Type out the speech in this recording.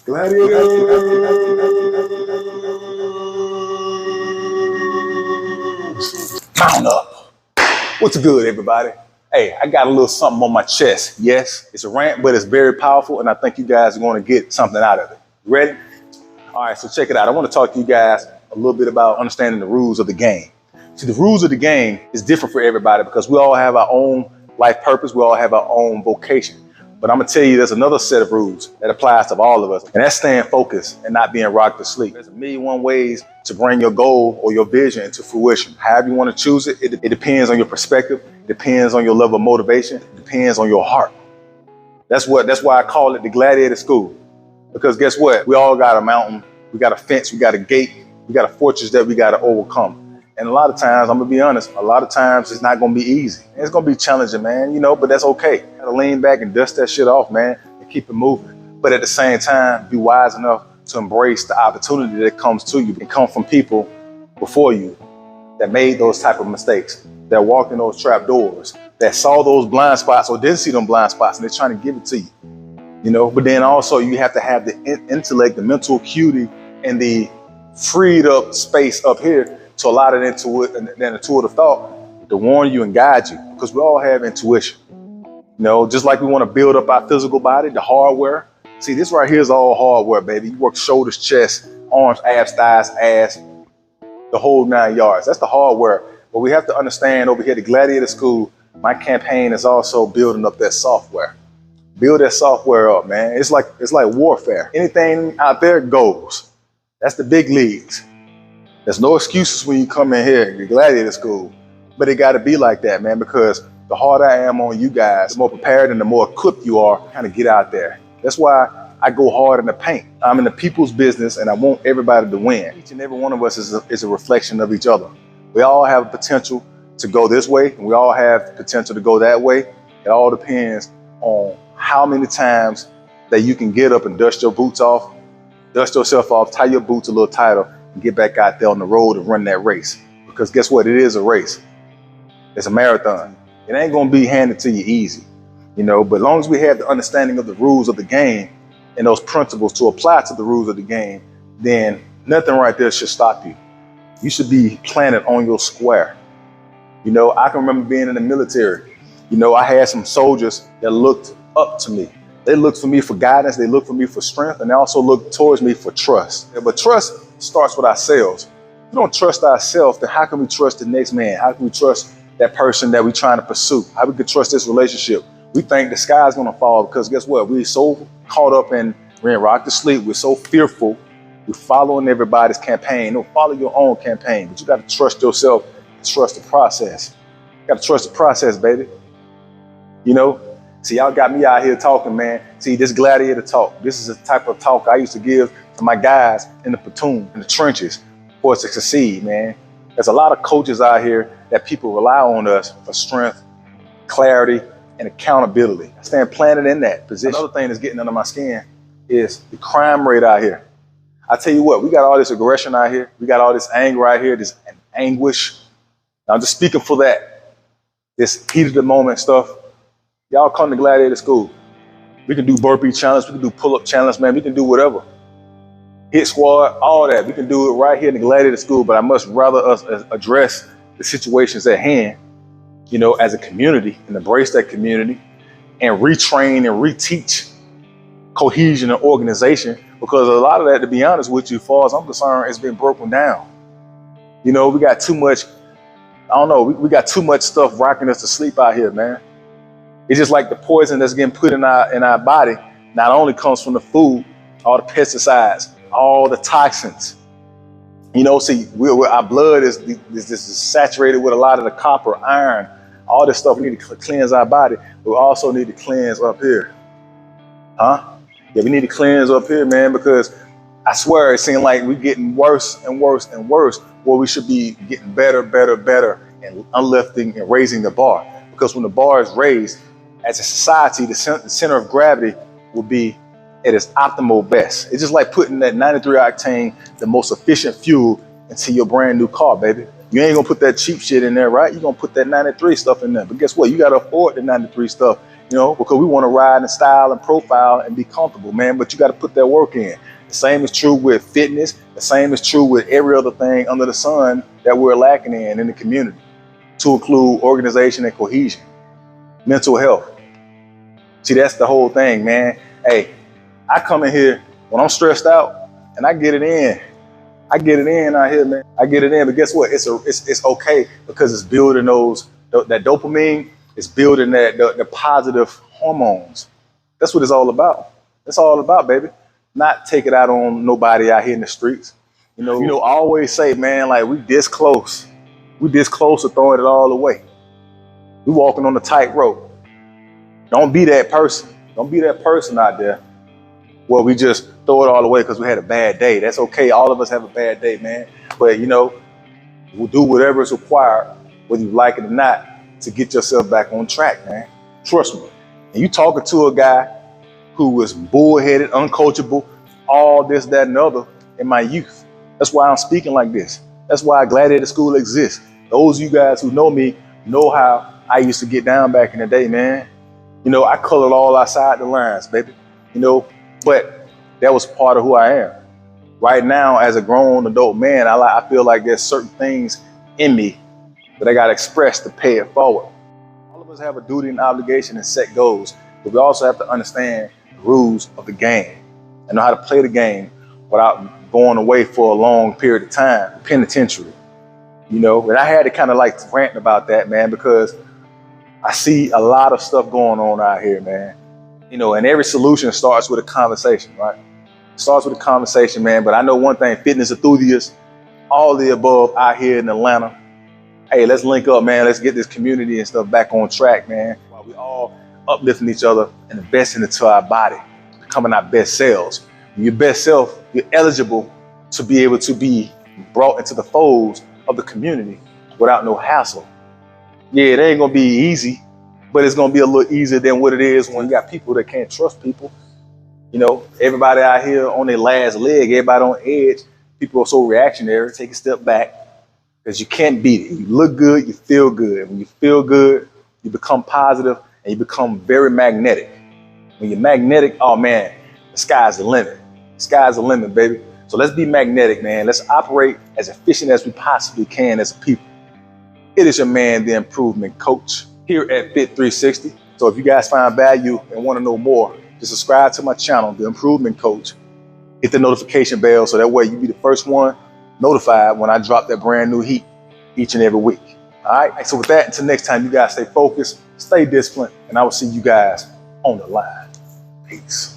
Gladiator. Mount up. What's good, everybody? Hey, I got a little something on my chest. Yes, it's a rant, but it's very powerful, and I think you guys are going to get something out of it. Ready? All right, so check it out. I want to talk to you guys a little bit about understanding the rules of the game. See, the rules of the game is different for everybody because we all have our own life purpose. We all have our own vocation. But I'm going to tell you, there's another set of rules that applies to all of us, and that's staying focused and not being rocked to sleep. There's a million one ways to bring your goal or your vision into fruition. However you want to choose it, it depends on your perspective, it depends on your level of motivation, it depends on your heart. That's why I call it the Gladiator School. Because guess what? We all got a mountain, we got a fence, we got a gate, we got a fortress that we got to overcome. And a lot of times, I'm gonna be honest, a lot of times it's not gonna be easy. It's gonna be challenging, man, but that's okay. You gotta lean back and dust that shit off, man, and keep it moving. But at the same time, be wise enough to embrace the opportunity that comes to you. It comes from people before you that made those type of mistakes, that walked in those trap doors, that saw those blind spots or didn't see them blind spots, and they're trying to give it to you. But then also you have to have the intellect, the mental acuity, and the freed up space up here to allow that intuitive thought to warn you and guide you, because we all have intuition. Just like we want to build up our physical body, the hardware. See, this right here is all hardware, baby. You work shoulders, chest, arms, abs, thighs, ass, the whole 9 yards. That's the hardware. But we have to understand over here, the Gladiator School, my campaign is also building up that software. Build that software up, man. It's like warfare. Anything out there goes. That's the big leagues. There's no excuses when you come in here, the Gladiator School. But it got to be like that, man, because the harder I am on you guys, the more prepared and the more equipped you are to kind of get out there. That's why I go hard in the paint. I'm in the people's business, and I want everybody to win. Each and every one of us is a reflection of each other. We all have potential to go this way, and we all have potential to go that way. It all depends on how many times that you can get up and dust your boots off, dust yourself off, tie your boots a little tighter, and get back out there on the road and run that race. Because guess what? It is a race. It's a marathon. It ain't gonna be handed to you easy, but as long as we have the understanding of the rules of the game and those principles to apply to the rules of the game, then nothing right there should stop you. You should be planted on your square. I can remember being in the military. I had some soldiers that looked up to me. They looked for me for guidance, they looked for me for strength, and they also looked towards me for trust. But trust starts with ourselves. If we don't trust ourselves, then how can we trust the next man? How can we trust that person that we're trying to pursue? How we can trust this relationship? We think the sky's gonna fall because guess what? We're so caught up in being rocked to sleep. We're so fearful. We're following everybody's campaign. No, follow your own campaign, but you gotta trust yourself, trust the process. You gotta trust the process, baby. See, y'all got me out here talking, man. See, this Gladiator talk, this is the type of talk I used to give to my guys in the platoon, in the trenches, for us to succeed, man. There's a lot of coaches out here that people rely on us for strength, clarity, and accountability. I stand planted in that position. Another thing that's getting under my skin is the crime rate out here. I tell you what, we got all this aggression out here. We got all this anger out here, this anguish. Now, I'm just speaking for that. This heat of the moment stuff. Y'all come to Gladiator School. We can do burpee challenge. We can do pull-up challenge, man. We can do whatever. Hit squad, all that. We can do it right here in the Gladiator School, but I much rather us address the situations at hand, as a community, and embrace that community and retrain and reteach cohesion and organization, because a lot of that, to be honest with you, as far as I'm concerned, has been broken down. We got too much, we got too much stuff rocking us to sleep out here, man. It's just like the poison that's getting put in our body not only comes from the food, all the pesticides, all the toxins. See, our blood is saturated with a lot of the copper, iron, all this stuff. We need to cleanse our body. But we also need to cleanse up here. Yeah, we need to cleanse up here, man, because I swear it seems like we're getting worse and worse and worse, where we should be getting better, and uplifting and raising the bar. Because when the bar is raised, as a society, the center of gravity will be at its optimal best. It's just like putting that 93 octane, the most efficient fuel, into your brand new car, baby. You ain't gonna put that cheap shit in there, right? You're gonna put that 93 stuff in there. But guess what? You gotta afford the 93 stuff you know, because we want to ride in style and profile and be comfortable, man. But you got to put that work in. The same is true with fitness. The same is true with every other thing under the sun that we're lacking in the community, to include organization and cohesion, mental health. See, that's the whole thing, man. Hey, I come in here when I'm stressed out and I get it in. I get it in out here, man. I get it in, but guess what? It's okay because it's building that dopamine. It's building the positive hormones. That's what it's all about. That's all about, baby. Not take it out on nobody out here in the streets. You know, I always say, man, like we this close. We this close to throwing it all away. We walking on the tightrope. Don't be that person. Don't be that person out there. Well, we just throw it all away because we had a bad day. That's okay. All of us have a bad day, man. But, you know, we'll do whatever is required, whether you like it or not, to get yourself back on track, man. Trust me. And you talking to a guy who was bullheaded, uncoachable, all this, that, and other in my youth. That's why I'm speaking like this. That's why Gladiator School exists. Those of you guys who know me know how I used to get down back in the day, man. You know, I colored all outside the lines, baby. You know, but that was part of who I am. Right now, as a grown adult man, I feel like there's certain things in me that I got to express to pay it forward. All of us have a duty and obligation to set goals, but we also have to understand the rules of the game and know how to play the game without going away for a long period of time, penitentiary. You know, and I had to kind of like rant about that, man, because I see a lot of stuff going on out here, man. You know, and every solution starts with a conversation, right? It starts with a conversation, man. But I know one thing, fitness enthusiasts, all the above out here in Atlanta. Hey, let's link up, man. Let's get this community and stuff back on track, man. While we all uplifting each other and investing into our body, becoming our best selves. When your best self, you're eligible to be able to be brought into the folds of the community without no hassle. Yeah, it ain't gonna be easy, but it's gonna be a little easier than what it is when you got people that can't trust people. You know, everybody out here on their last leg, everybody on edge. People are so reactionary. Take a step back because you can't beat it. You look good, you feel good. When you feel good, you become positive and you become very magnetic. When you're magnetic, oh man, the sky's the limit. The sky's the limit, baby. So let's be magnetic, man. Let's operate as efficient as we possibly can as a people. It is your man, the Improvement Coach, here at Fit 360. So if you guys find value and want to know more, just subscribe to my channel, the Improvement Coach. Hit the notification bell so that way you be the first one notified when I drop that brand new heat each and every week. All right. So with that, until next time, you guys stay focused, stay disciplined, and I will see you guys on the line. Peace.